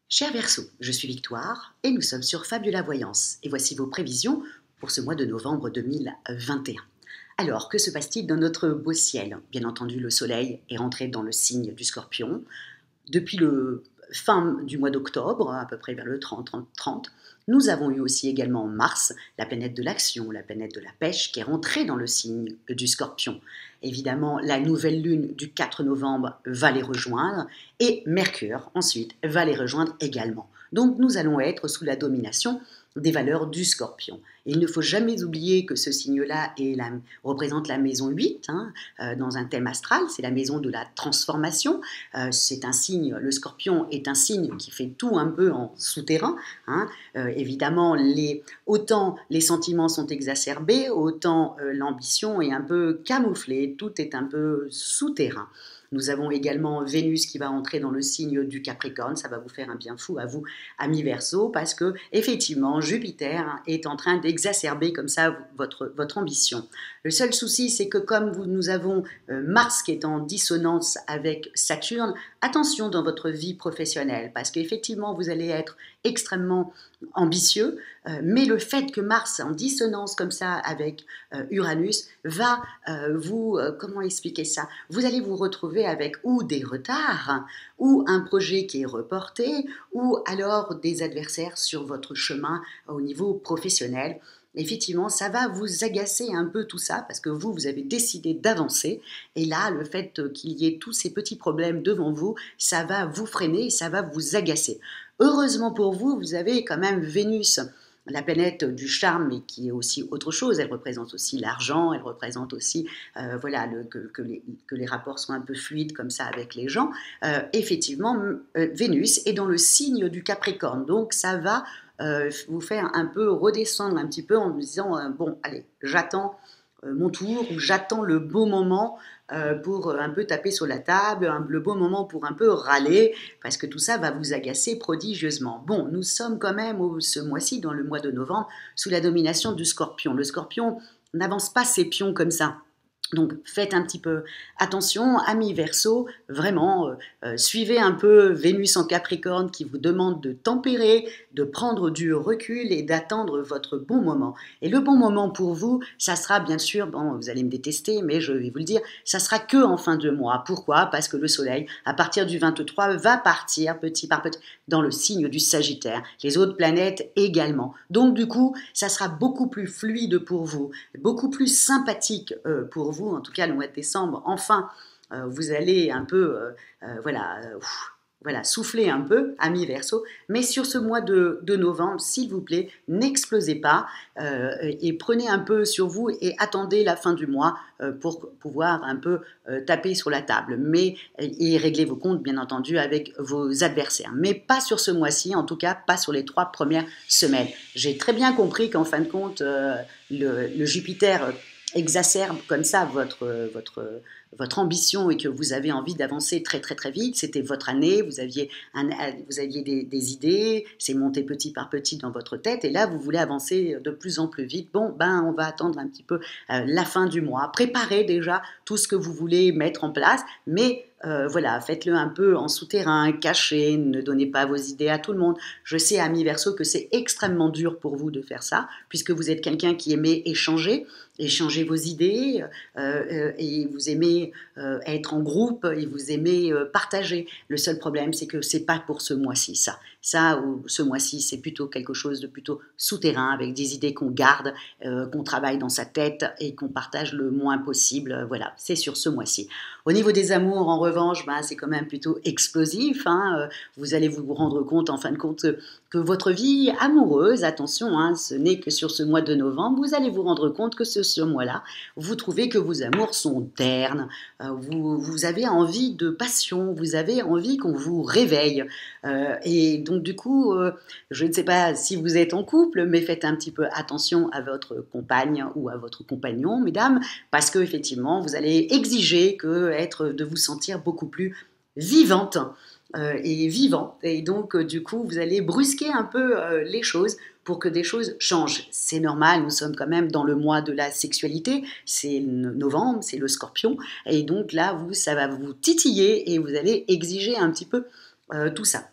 Cher Verseau, je suis Victoire et nous sommes sur Fabula Voyance et voici vos prévisions pour ce mois de novembre 2021. Alors, que se passe-t-il dans notre beau ciel? Bien entendu, le soleil est rentré dans le signe du Scorpion. Depuis le fin du mois d'octobre, à peu près vers le 30, nous avons eu aussi également Mars, la planète de l'action, la planète de la pêche, qui est rentrée dans le signe du Scorpion. Évidemment, la nouvelle lune du 4 novembre va les rejoindre et Mercure, ensuite, va les rejoindre également. Donc, nous allons être sous la domination des valeurs du Scorpion. Et il ne faut jamais oublier que ce signe-là représente la maison 8, dans un thème astral, c'est la maison de la transformation. C'est un signe, le Scorpion est un signe qui fait tout un peu en souterrain. Évidemment, autant les sentiments sont exacerbés, autant l'ambition est un peu camouflée, tout est un peu souterrain. Nous avons également Vénus qui va entrer dans le signe du Capricorne. Ça va vous faire un bien fou à vous, amis Verseau, parce que effectivement, Jupiter est en train d'exacerber comme ça votre ambition. Le seul souci, c'est que comme nous avons Mars qui est en dissonance avec Saturne, attention dans votre vie professionnelle, parce qu'effectivement, vous allez être extrêmement ambitieux, mais le fait que Mars en dissonance comme ça avec Uranus va comment expliquer ça? Vous allez vous retrouver avec ou des retards, ou un projet qui est reporté, ou alors des adversaires sur votre chemin au niveau professionnel. Effectivement, ça va vous agacer un peu tout ça, parce que vous avez décidé d'avancer, et là, le fait qu'il y ait tous ces petits problèmes devant vous, ça va vous freiner, ça va vous agacer. Heureusement pour vous, vous avez quand même Vénus, la planète du charme, mais qui est aussi autre chose. Elle représente aussi l'argent, elle représente aussi que les rapports soient un peu fluides comme ça avec les gens. Effectivement, Vénus est dans le signe du Capricorne, donc ça va vous faire un peu redescendre un petit peu en vous disant bon, allez, j'attends mon tour, ou j'attends le beau moment pour un peu taper sur la table, le beau moment pour un peu râler, parce que tout ça va vous agacer prodigieusement. Bon, nous sommes quand même ce mois-ci, dans le mois de novembre, sous la domination du Scorpion. Le Scorpion n'avance pas ses pions comme ça. Donc faites un petit peu attention, amis Verseau, vraiment, suivez un peu Vénus en Capricorne qui vous demande de tempérer, de prendre du recul et d'attendre votre bon moment. Et le bon moment pour vous, ça sera bien sûr, bon, vous allez me détester, mais je vais vous le dire, ça sera que en fin de mois. Pourquoi? Parce que le Soleil, à partir du 23, va partir petit par petit dans le signe du Sagittaire. Les autres planètes également. Donc du coup, ça sera beaucoup plus fluide pour vous, beaucoup plus sympathique pour vous. En tout cas le mois de décembre, enfin, vous allez un peu, souffler un peu, amis Verseau, mais sur ce mois de novembre, s'il vous plaît, n'explosez pas et prenez un peu sur vous et attendez la fin du mois pour pouvoir un peu taper sur la table, et régler vos comptes, bien entendu, avec vos adversaires. Mais pas sur ce mois-ci, en tout cas, pas sur les 3 premières semaines. J'ai très bien compris qu'en fin de compte, le Jupiter exacerbe comme ça votre ambition et que vous avez envie d'avancer très très très vite. C'était votre année, vous aviez des idées, c'est monté petit par petit dans votre tête et là vous voulez avancer de plus en plus vite. Bon, on va attendre un petit peu la fin du mois. Préparez déjà tout ce que vous voulez mettre en place, mais faites-le un peu en souterrain, caché, ne donnez pas vos idées à tout le monde. Je sais, amis Verseau, que c'est extrêmement dur pour vous de faire ça, puisque vous êtes quelqu'un qui aimait échanger vos idées, et vous aimez être en groupe, et vous aimez partager. Le seul problème, c'est que c'est pas pour ce mois-ci, ça. Ou ce mois-ci, c'est plutôt quelque chose de plutôt souterrain, avec des idées qu'on garde, qu'on travaille dans sa tête et qu'on partage le moins possible. Voilà, c'est sur ce mois-ci. Au niveau des amours, en revanche, c'est quand même plutôt explosif. Vous allez vous rendre compte, en fin de compte, que votre vie amoureuse, attention, ce n'est que sur ce mois de novembre, vous allez vous rendre compte que ce mois-là, vous trouvez que vos amours sont ternes, vous avez envie de passion, vous avez envie qu'on vous réveille. Et donc du coup, je ne sais pas si vous êtes en couple, mais faites un petit peu attention à votre compagne ou à votre compagnon, mesdames, parce que effectivement, vous allez exiger de vous sentir beaucoup plus vivante et vivant. Et donc, du coup, vous allez brusquer un peu les choses pour que des choses changent. C'est normal, nous sommes quand même dans le mois de la sexualité, c'est novembre, c'est le Scorpion, et donc là, ça va vous titiller et vous allez exiger un petit peu tout ça.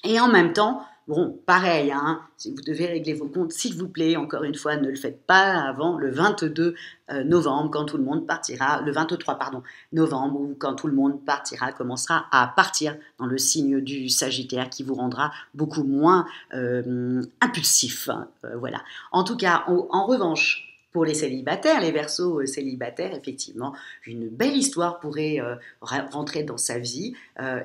Et en même temps, bon, pareil, hein, si vous devez régler vos comptes, s'il vous plaît, encore une fois, ne le faites pas avant le 22 novembre, quand tout le monde partira, le 23, pardon, novembre, ou quand tout le monde partira, commencera à partir dans le signe du Sagittaire, qui vous rendra beaucoup moins impulsif. Hein, voilà. En tout cas, en revanche, pour les célibataires, les Verseaux célibataires, effectivement, une belle histoire pourrait rentrer dans sa vie.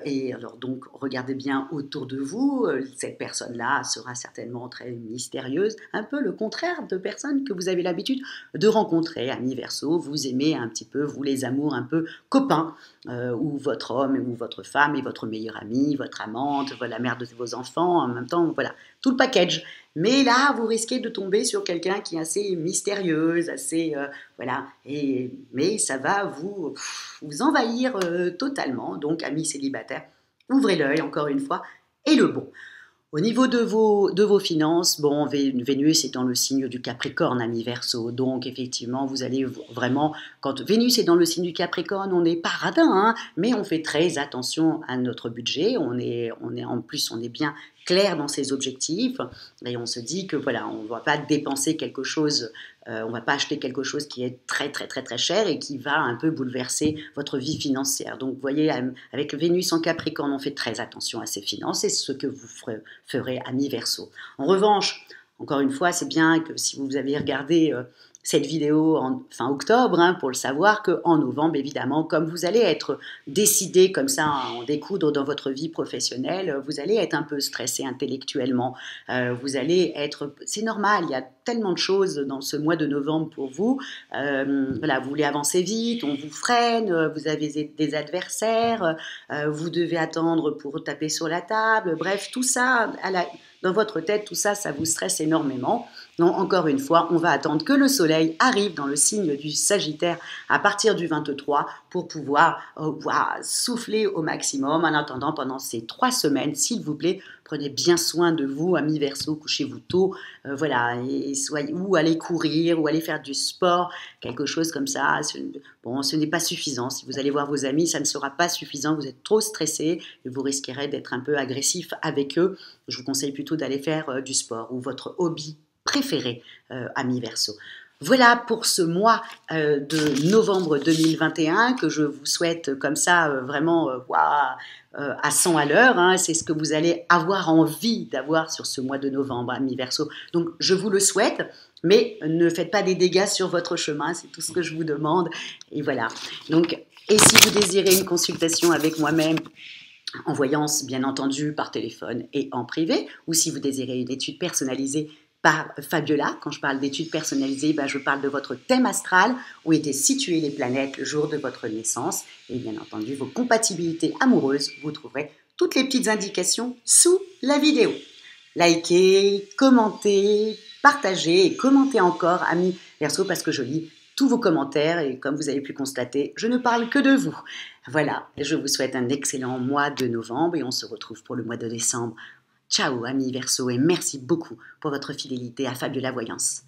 Et alors donc, regardez bien autour de vous. Cette personne-là sera certainement très mystérieuse, un peu le contraire de personnes que vous avez l'habitude de rencontrer. Amis Verseaux, vous aimez un petit peu, vous les amours un peu copains, où votre homme ou votre femme est votre meilleur ami, votre amante, la mère de vos enfants, en même temps, voilà, tout le package. Mais là, vous risquez de tomber sur quelqu'un qui est assez mystérieuse, assez voilà. Mais ça va vous envahir totalement. Donc, amis célibataires, ouvrez l'œil encore une fois et le bon. Au niveau de vos finances, bon, Vénus est dans le signe du Capricorne, ami Verseau. Donc, effectivement, vous allez vraiment, quand Vénus est dans le signe du Capricorne, on n'est pas radin, hein, mais on fait très attention à notre budget. En plus, on est bien clair dans ses objectifs et on se dit que voilà, on ne va pas dépenser quelque chose, on ne va pas acheter quelque chose qui est très très très très cher et qui va un peu bouleverser votre vie financière. Donc vous voyez, avec Vénus en Capricorne, on fait très attention à ses finances et c'est ce que vous ferez ami Verseau. En revanche, encore une fois, c'est bien que si vous avez regardé cette vidéo en fin octobre, hein, pour le savoir qu'en novembre, évidemment, comme vous allez être décidé comme ça à en découdre dans votre vie professionnelle, vous allez être un peu stressé intellectuellement. Vous allez être, c'est normal, il y a tellement de choses dans ce mois de novembre pour vous. Voilà, vous voulez avancer vite, on vous freine, vous avez des adversaires, vous devez attendre pour taper sur la table. Bref, tout ça, dans votre tête, tout ça, ça vous stresse énormément. Donc, encore une fois, on va attendre que le soleil arrive dans le signe du Sagittaire à partir du 23 pour pouvoir souffler au maximum. En attendant, pendant ces 3 semaines, s'il vous plaît, prenez bien soin de vous, amis Verseau, couchez-vous tôt, voilà, et soyez, ou allez courir, ou allez faire du sport, quelque chose comme ça. Bon, ce n'est pas suffisant. Si vous allez voir vos amis, ça ne sera pas suffisant. Vous êtes trop stressé et vous risquerez d'être un peu agressif avec eux. Je vous conseille plutôt d'aller faire du sport ou votre hobby préféré, amis Verseau. Voilà pour ce mois de novembre 2021 que je vous souhaite comme ça vraiment à 100 à l'heure. Hein, c'est ce que vous allez avoir envie d'avoir sur ce mois de novembre, amis Verseau. Donc je vous le souhaite, mais ne faites pas des dégâts sur votre chemin, c'est tout ce que je vous demande. Et voilà. Donc, et si vous désirez une consultation avec moi-même, en voyance, bien entendu, par téléphone et en privé, ou si vous désirez une étude personnalisée par Fabiola. Quand je parle d'études personnalisées, je parle de votre thème astral, où étaient situées les planètes le jour de votre naissance, et bien entendu vos compatibilités amoureuses. Vous trouverez toutes les petites indications sous la vidéo. Likez, commentez, partagez et commentez encore, amis Verseau, parce que je lis tous vos commentaires et comme vous avez pu constater, je ne parle que de vous. Voilà, je vous souhaite un excellent mois de novembre et on se retrouve pour le mois de décembre. Ciao amis Verseau et merci beaucoup pour votre fidélité à Fabiola Voyance.